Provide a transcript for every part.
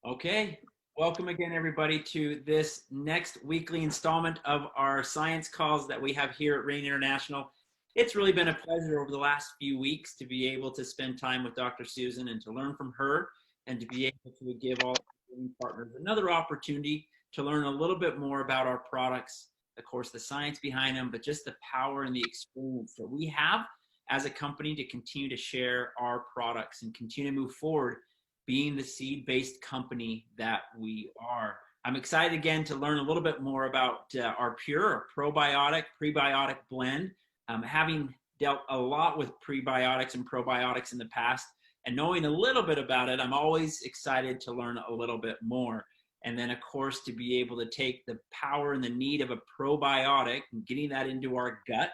Okay, welcome again, everybody, to this next weekly installment of our science calls that we have here at Rain International. It's really been a pleasure over the last few weeks to be able to spend time with Dr. Susan and to learn from her and to be able to give all partners another opportunity to learn a little bit more about our products, of course, the science behind them, but just the power and the experience that we have as a company to continue to share our products and continue to move forward being the seed-based company that we are. I'm excited again to learn a little bit more about our Pure probiotic, prebiotic blend. Having dealt a lot with prebiotics and probiotics in the past and knowing a little bit about it, I'm always excited to learn a little bit more. And then, of course, to be able to take the power and the need of a probiotic and getting that into our gut,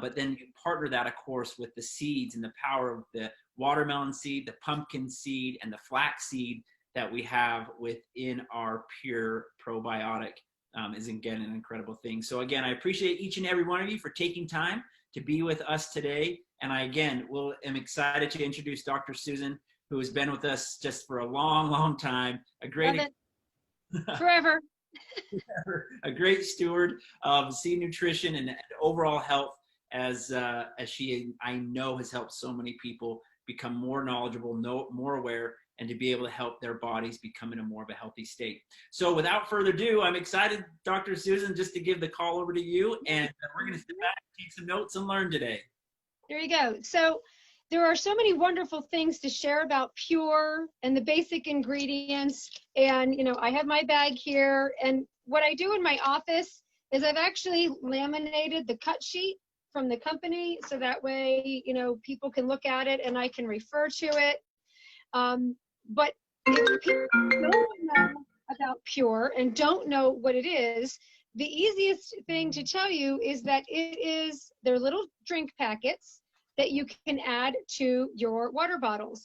but then you partner that, of course, with the seeds and the power of the watermelon seed, the pumpkin seed, and the flax seed that we have within our Pure probiotic is again an incredible thing. So again, I appreciate each and every one of you for taking time to be with us today. And I again am excited to introduce Dr. Susan, who has been with us just for a long, long time. A great forever. A great steward of seed nutrition and overall health, as she, I know, has helped so many people become more knowledgeable, more aware, and to be able to help their bodies become in a more of a healthy state. So without further ado, I'm excited, Dr. Susan, just to give the call over to you, and we're going to sit back, take some notes, and learn today. There you go. So there are so many wonderful things to share about Pure and the basic ingredients. And, you know, I have my bag here. And what I do in my office is I've actually laminated the cut sheet from the company. So that way, you know, people can look at it and I can refer to it. But if people don't know about Pure and don't know what it is, the easiest thing to tell you is that they're little drink packets that you can add to your water bottles.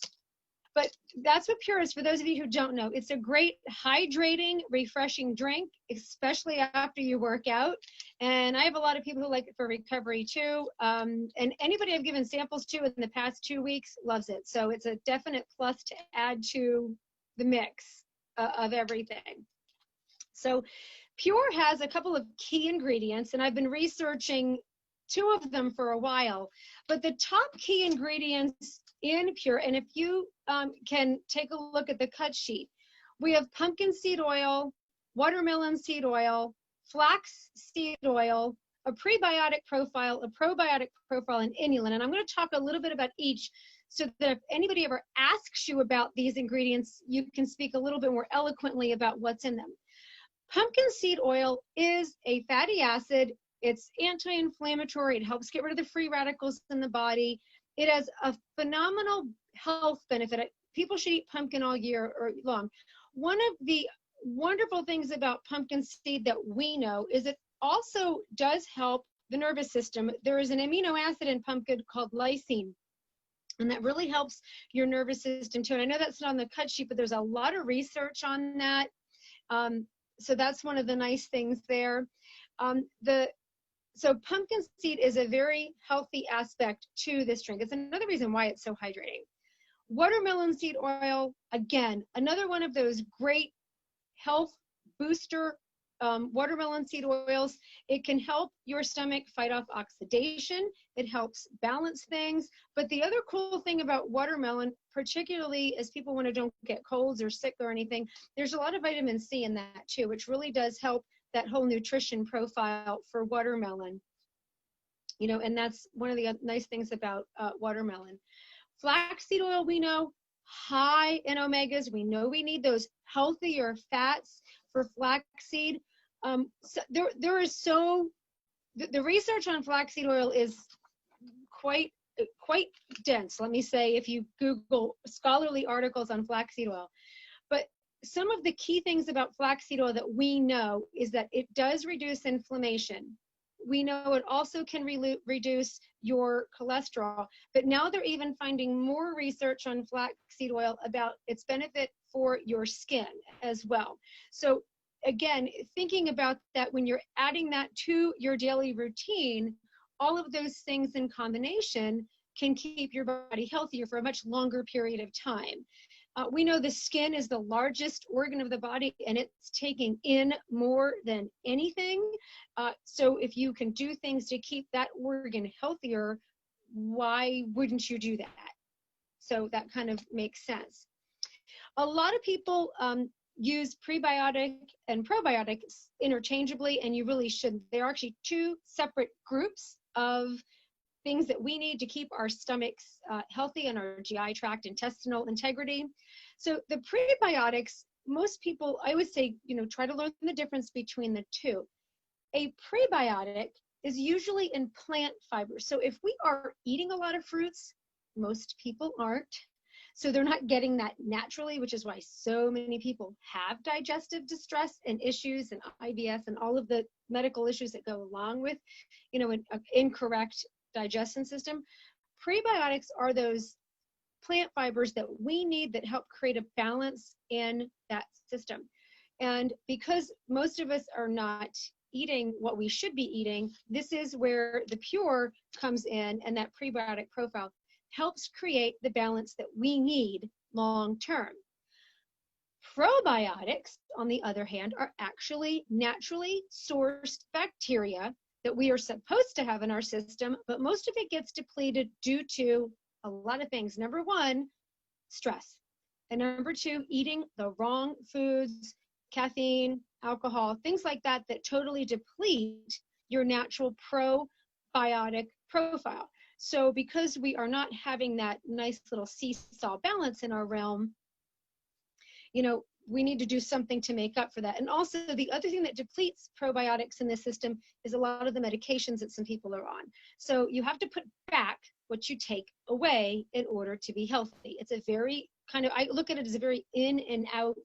But that's what Pure is for those of you who don't know. It's a great hydrating, refreshing drink, especially after you work out. And I have a lot of people who like it for recovery too. And anybody I've given samples to in the past 2 weeks loves it. So it's a definite plus to add to the mix of everything. So Pure has a couple of key ingredients, and I've been researching 2 of them for a while. But the top key ingredients in Pure, and if you can take a look at the cut sheet, we have pumpkin seed oil, watermelon seed oil, flax seed oil, a prebiotic profile, a probiotic profile, and inulin. And I'm going to talk a little bit about each so that if anybody ever asks you about these ingredients, you can speak a little bit more eloquently about what's in them. Pumpkin seed oil is a fatty acid. It's anti-inflammatory. It helps get rid of the free radicals in the body. It has a phenomenal health benefit. People should eat pumpkin all year long. One of the wonderful things about pumpkin seed that we know is it also does help the nervous system. There is an amino acid in pumpkin called lysine, and that really helps your nervous system too. And I know that's not on the cut sheet, but there's a lot of research on that. So that's one of the nice things there. So pumpkin seed is a very healthy aspect to this drink. It's another reason why it's so hydrating. Watermelon seed oil, again, another one of those great health booster watermelon seed oils. It can help your stomach fight off oxidation. It helps balance things. But the other cool thing about watermelon, particularly as people when they don't get colds or sick or anything, there's a lot of vitamin C in that too, which really does help that whole nutrition profile for watermelon. You know, and that's one of the nice things about watermelon. Flaxseed oil, we know, high in omegas. We know we need those healthier fats for flaxseed. So the research on flaxseed oil is quite dense. Let me say, if you Google scholarly articles on flaxseed oil. But some of the key things about flaxseed oil that we know is that it does reduce inflammation. We know it also can reduce your cholesterol, but now they're even finding more research on flaxseed oil about its benefit for your skin as well. So again, thinking about that when you're adding that to your daily routine, all of those things in combination can keep your body healthier for a much longer period of time. We know the skin is the largest organ of the body, and it's taking in more than anything. So if you can do things to keep that organ healthier, why wouldn't you do that? So that kind of makes sense. A lot of people use prebiotic and probiotics interchangeably, and you really shouldn't. They're actually two separate groups of things that we need to keep our stomachs healthy and our GI tract, intestinal integrity. So the prebiotics, most people, I would say, try to learn the difference between the two. A prebiotic is usually in plant fibers. So if we are eating a lot of fruits, most people aren't. So they're not getting that naturally, which is why so many people have digestive distress and issues and IBS and all of the medical issues that go along with, an incorrect digestion system. Prebiotics are those plant fibers that we need that help create a balance in that system. And because most of us are not eating what we should be eating, this is where the Pure comes in, and that prebiotic profile helps create the balance that we need long term. Probiotics, on the other hand, are actually naturally sourced bacteria that we are supposed to have in our system, but most of it gets depleted due to a lot of things. Number one, stress. And number two, eating the wrong foods, caffeine, alcohol, things like that, that totally deplete your natural probiotic profile. So because we are not having that nice little seesaw balance in our realm, we need to do something to make up for that. And also the other thing that depletes probiotics in this system is a lot of the medications that some people are on. So you have to put back what you take away in order to be healthy. It's a very I look at it as a very in and out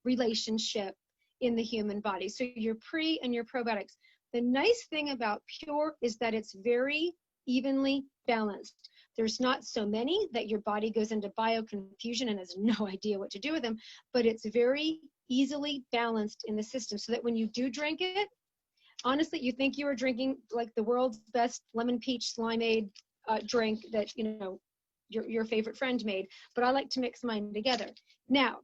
relationship in the human body. So your pre and your probiotics. The nice thing about Pure is that it's very evenly balanced. There's not so many that your body goes into bioconfusion and has no idea what to do with them, but it's very easily balanced in the system so that when you do drink it, honestly, you think you are drinking like the world's best lemon peach limeade drink that, your favorite friend made, but I like to mix mine together. Now,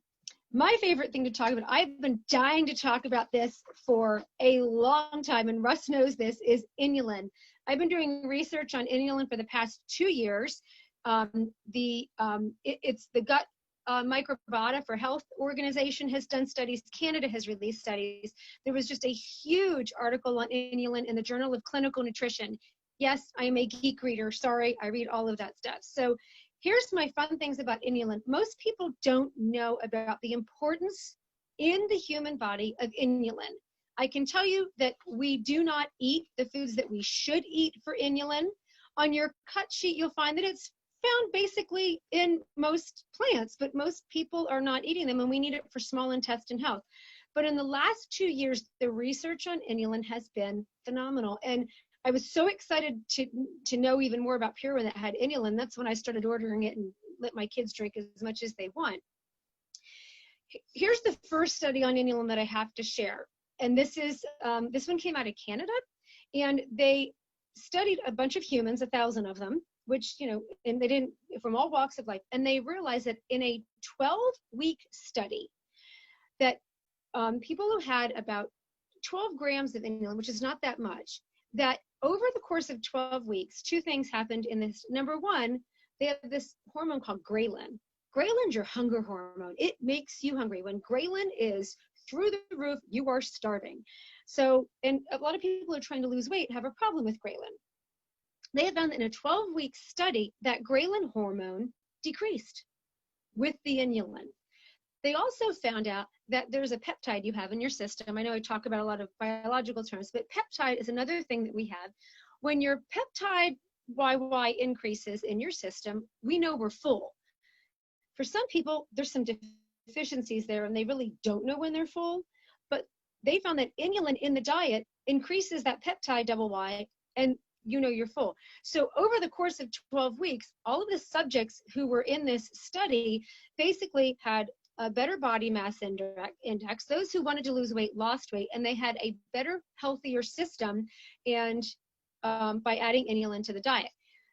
my favorite thing to talk about, I've been dying to talk about this for a long time, and Russ knows this, is inulin. I've been doing research on inulin for the past 2 years. It's the Gut Microbiota for Health organization has done studies. Canada has released studies. There was just a huge article on inulin in the Journal of Clinical Nutrition. Yes, I am a geek reader. Sorry, I read all of that stuff. So here's my fun things about inulin. Most people don't know about the importance in the human body of inulin. I can tell you that we do not eat the foods that we should eat for inulin. On your cut sheet, you'll find that it's found basically in most plants, but most people are not eating them, and we need it for small intestine health. But in the last 2 years, the research on inulin has been phenomenal. And I was so excited to know even more about Pure when it had inulin. That's when I started ordering it and let my kids drink as much as they want. Here's the first study on inulin that I have to share. And this one came out of Canada, and they studied a bunch of humans, 1,000 of them, which, and they didn't, from all walks of life, and they realized that in a 12-week study that people who had about 12 grams of inulin, which is not that much, that over the course of 12 weeks, two things happened in this. Number one, they have this hormone called ghrelin. Ghrelin's your hunger hormone. It makes you hungry. When ghrelin is through the roof, you are starving. So, and a lot of people who are trying to lose weight have a problem with ghrelin. They have found in a 12-week study that ghrelin hormone decreased with the inulin. They also found out that there's a peptide you have in your system. I know I talk about a lot of biological terms, but peptide is another thing that we have. When your peptide YY increases in your system, we know we're full. For some people, there's some deficiencies there, and they really don't know when they're full, but they found that inulin in the diet increases that peptide YY, and you're full. So over the course of 12 weeks, all of the subjects who were in this study basically had a better body mass index. Those who wanted to lose weight lost weight, and they had a better, healthier system, and by adding inulin to the diet.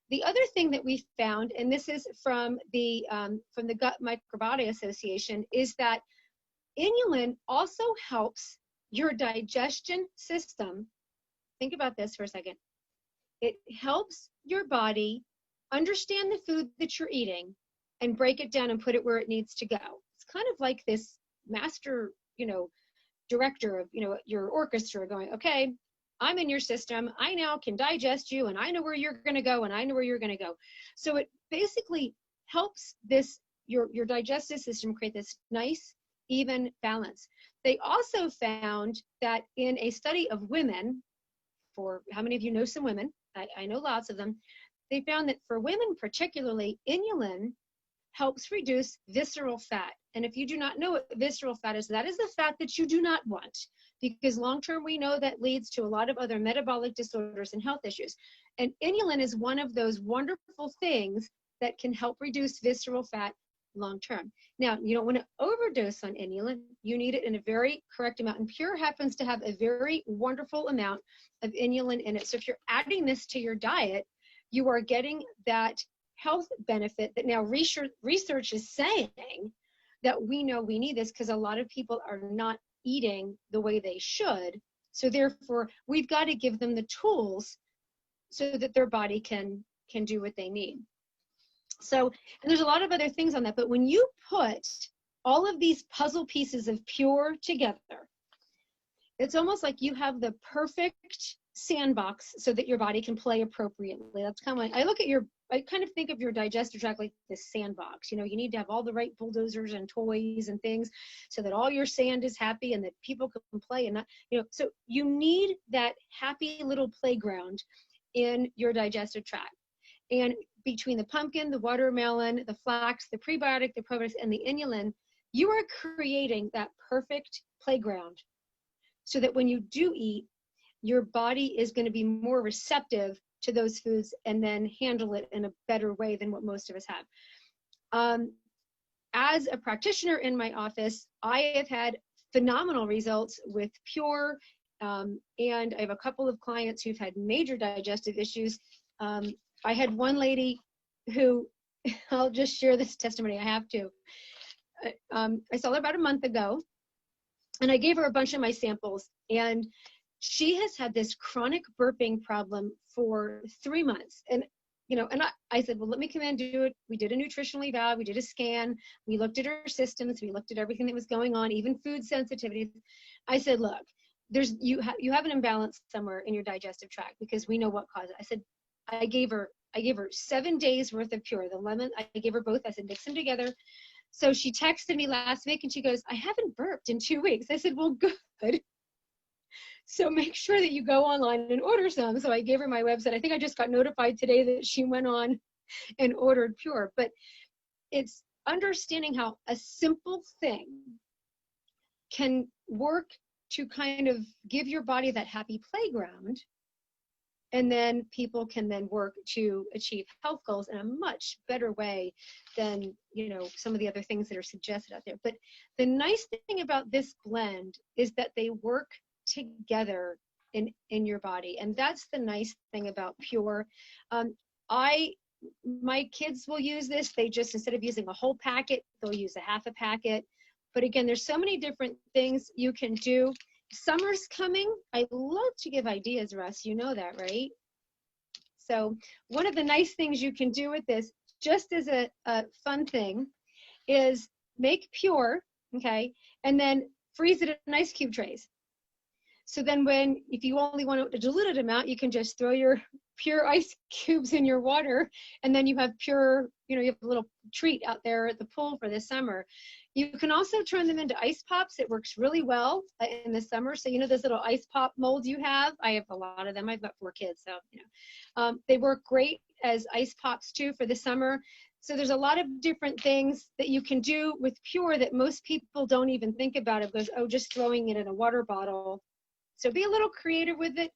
the other thing that we found, and this is from the Gut Microbiota Association, is that inulin also helps your digestion system. Think about this for a second. It helps your body understand the food that you're eating and break it down and put it where it needs to go. It's kind of like this master, director of, your orchestra going, okay, I'm in your system. I now can digest you, and I know where you're going to go, and I know where you're going to go. So it basically helps your digestive system create this nice, even balance. They also found that in a study of women, for how many of you know some women? I know lots of them. They found that for women particularly, inulin helps reduce visceral fat. And if you do not know what visceral fat is, that is the fat that you do not want, because long-term we know that leads to a lot of other metabolic disorders and health issues. And inulin is one of those wonderful things that can help reduce visceral fat long-term. Now, you don't want to overdose on inulin. You need it in a very correct amount. And Pure happens to have a very wonderful amount of inulin in it. So if you're adding this to your diet, you are getting that health benefit that now research is saying that we know we need this, because a lot of people are not eating the way they should. So therefore, we've got to give them the tools so that their body can do what they need. So, and there's a lot of other things on that, but when you put all of these puzzle pieces of Pure together, it's almost like you have the perfect sandbox so that your body can play appropriately. That's kind of like, I kind of think of your digestive tract like this sandbox. You need to have all the right bulldozers and toys and things so that all your sand is happy and that people can play and not, so you need that happy little playground in your digestive tract. And between the pumpkin, the watermelon, the flax, the prebiotic, the probiotics, and the inulin, you are creating that perfect playground so that when you do eat, your body is going to be more receptive to those foods and then handle it in a better way than what most of us have. As a practitioner in my office, I have had phenomenal results with Pure, and I have a couple of clients who've had major digestive issues. I had one lady who, I'll just share this testimony, I have to. I saw her about a month ago, and I gave her a bunch of my samples, and she has had this chronic burping problem for 3 months. And, I said, well, let me come in and do it. We did a nutritional eval, we did a scan, we looked at her systems, we looked at everything that was going on, even food sensitivities. I said, look, you have an imbalance somewhere in your digestive tract, because we know what caused it. I said, I gave her 7 days worth of Pure, the lemon. I gave her both. I said, mix them together. So she texted me last week and she goes, I haven't burped in 2 weeks. I said, well, good. So make sure that you go online and order some. So I gave her my website. I think I just got notified today that she went on and ordered Pure. But it's understanding how a simple thing can work to kind of give your body that happy playground. And then people can then work to achieve health goals in a much better way than, some of the other things that are suggested out there. But the nice thing about this blend is that they work together in your body. And that's the nice thing about Pure. My kids will use this. They just, instead of using a whole packet, they'll use a half a packet. But again, there's so many different things you can do. Summer's coming. I love to give ideas, Russ. You know that, right? So one of the nice things you can do with this, just as a fun thing, is make Pure, okay, and then freeze it in ice cube trays. So then if you only want a diluted amount, you can just throw your Pure ice cubes in your water, and then you have Pure, you have a little treat out there at the pool for the summer. You can also turn them into ice pops. It works really well in the summer. So, those little ice pop molds you have, I have a lot of them. I've got 4 kids, so, they work great as ice pops too for the summer. So there's a lot of different things that you can do with Pure that most people don't even think about. It goes, oh, just throwing it in a water bottle. So be a little creative with it.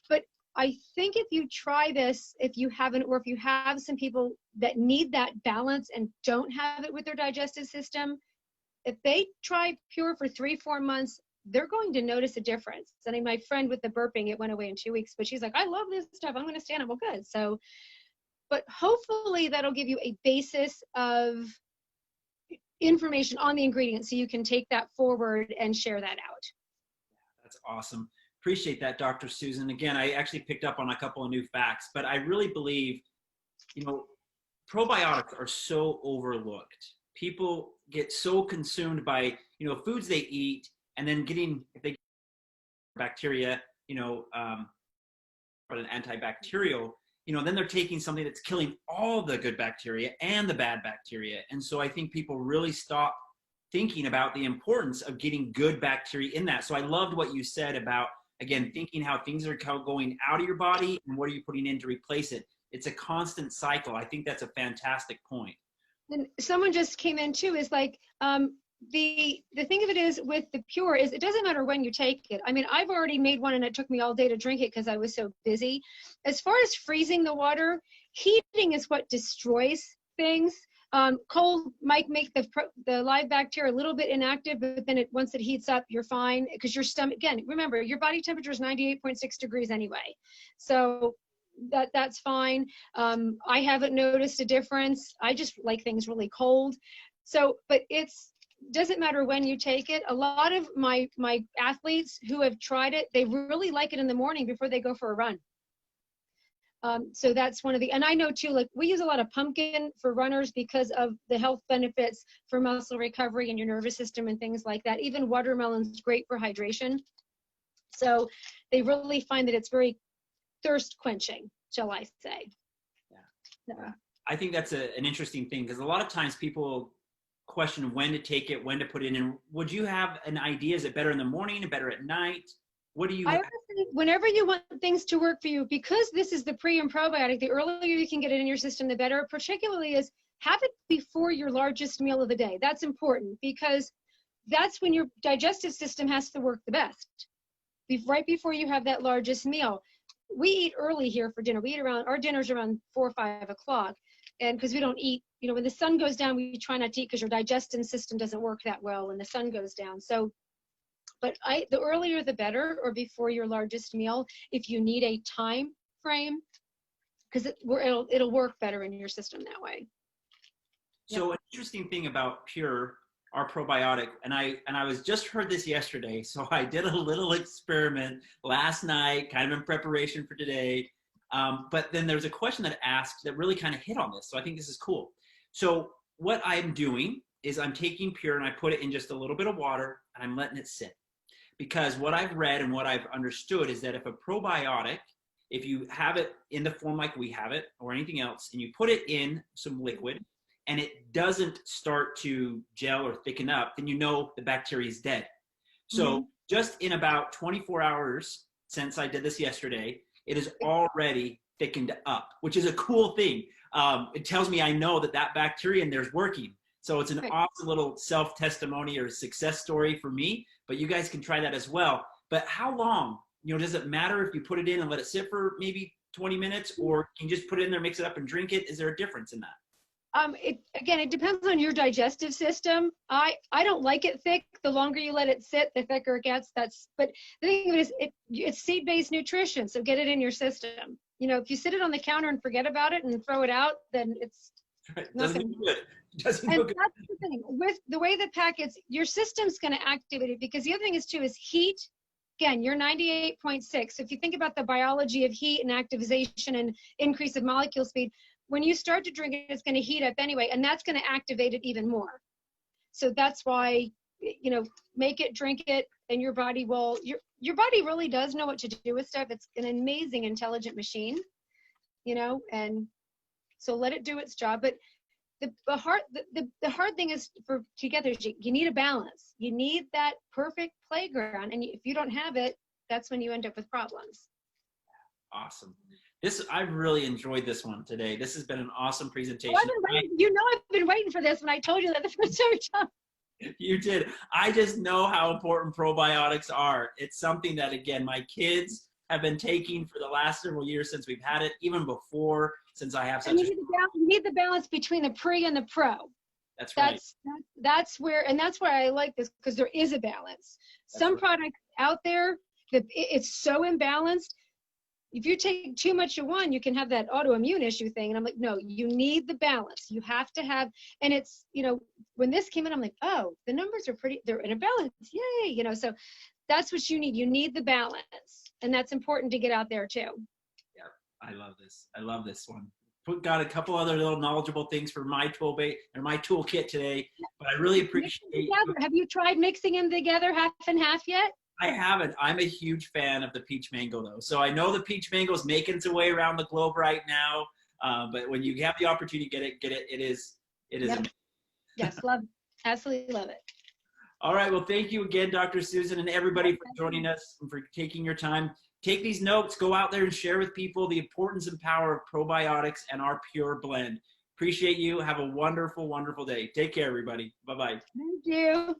But I think if you try this, if you haven't, or if you have some people that need that balance and don't have it with their digestive system, if they try Pure for 3-4 months, they're going to notice a difference. I mean, my friend with the burping, it went away in 2 weeks, but she's like, I love this stuff. I'm going to stand up. Well, good. So but hopefully that'll give you a basis of information on the ingredients so you can take that forward and share that out. That's awesome. Appreciate that, Dr. Susan. Again, I actually picked up on a couple of new facts, but I really believe, probiotics are so overlooked. People get so consumed by, foods they eat, and then if they get bacteria, but an antibacterial, then they're taking something that's killing all the good bacteria and the bad bacteria. And so I think people really stop thinking about the importance of getting good bacteria in that. So I loved what you said about, again, thinking how things are going out of your body and what are you putting in to replace it. It's a constant cycle. I think that's a fantastic point. And someone just came in too, is like, the thing of it is with the Pure is it doesn't matter when you take it. I mean, I've already made one and it took me all day to drink it because I was so busy. As far as freezing the water, heating is what destroys things. Cold might make the live bacteria a little bit inactive, but then once it heats up, you're fine because your stomach, again, remember your body temperature is 98.6 degrees anyway. So that's fine. I haven't noticed a difference. I just like things really cold. So, but doesn't matter when you take it. A lot of my athletes who have tried it, they really like it in the morning before they go for a run. So that's one of and I know too, like we use a lot of pumpkin for runners because of the health benefits for muscle recovery and your nervous system and things like that. Even watermelon's great for hydration. So they really find that it's very thirst quenching, shall I say. Yeah. I think that's an interesting thing because a lot of times people question when to take it, when to put it in. Would you have an idea? Is it better in the morning, better at night? What do you? I would say whenever you want things to work for you, because this is the pre and probiotic, the earlier you can get it in your system, the better. Particularly is have it before your largest meal of the day. That's important because that's when your digestive system has to work the best. Right before you have that largest meal. We eat early here for dinner. We eat our dinner's around 4 or 5 o'clock. And because we don't eat, when the sun goes down, we try not to eat because your digestive system doesn't work that well when the sun goes down. So, but the earlier the better, or before your largest meal, if you need a time frame, because it'll work better in your system that way. So an interesting thing about Pure, our probiotic, and I was just heard this yesterday, so I did a little experiment last night, kind of in preparation for today. But then there's a question that asked that really kind of hit on this. So I think this is cool. So what I'm doing is I'm taking Pure and I put it in just a little bit of water and I'm letting it sit. Because what I've read and what I've understood is that if a probiotic, if you have it in the form like we have it or anything else, and you put it in some liquid and it doesn't start to gel or thicken up, then you know the bacteria is dead. So just in about 24 hours since I did this yesterday, it is already thickened up, which is a cool thing. It tells me I know that bacteria in there is working. So it's an awesome little self-testimony or success story for me, but you guys can try that as well. But how long, does it matter if you put it in and let it sit for maybe 20 minutes, or can you just put it in there, mix it up and drink it? Is there a difference in that? It depends on your digestive system. I don't like it thick. The longer you let it sit, the thicker it gets. But the thing of it is, it's seed-based nutrition, so get it in your system. If you sit it on the counter and forget about it and throw it out, then it's doesn't do good. Doesn't and do good. that's the thing with the way the packets, your system's going to activate it, because the other thing is too is heat. Again, you're 98.6. So if you think about the biology of heat and activation and increase of molecule speed, when you start to drink it, it's going to heat up anyway, and that's going to activate it even more. So that's why, make it, drink it, and your body will, your body really does know what to do with stuff. It's an amazing, intelligent machine, and so let it do its job. But the hard thing is together, you need a balance. You need that perfect playground, and if you don't have it, that's when you end up with problems. Awesome. I've really enjoyed this one today. This has been an awesome presentation. Well, I've been waiting for this when I told you that the first time. You did. I just know how important probiotics are. It's something that, again, my kids have been taking for the last several years since we've had it, even before, since I have such you need the balance between the pre and the pro. That's right. That's where I like this, because there is a balance. Some products out there, it's so imbalanced. if you take too much of one, you can have that autoimmune issue thing. And I'm like, no, you need the balance. You have to have, and it's, you know, when this came in, I'm like, oh, the numbers are pretty, they're in a balance. Yay. You know, so that's what you need. You need the balance. And that's important to get out there too. Yeah, I love this. I love this one. Got a couple other little knowledgeable things for my my toolkit today, but I really appreciate. Have you tried mixing them together half and half yet? I haven't. I'm a huge fan of the peach mango though. So I know the peach mango is making its way around the globe right now. But when you have the opportunity to get it. It is Yep. amazing. Yes, absolutely love it. All right. Well, thank you again, Dr. Susan, and everybody for joining us and for taking your time. Take these notes, go out there and share with people the importance and power of probiotics and our pure blend. Appreciate you. Have a wonderful, wonderful day. Take care, everybody. Bye-bye. Thank you.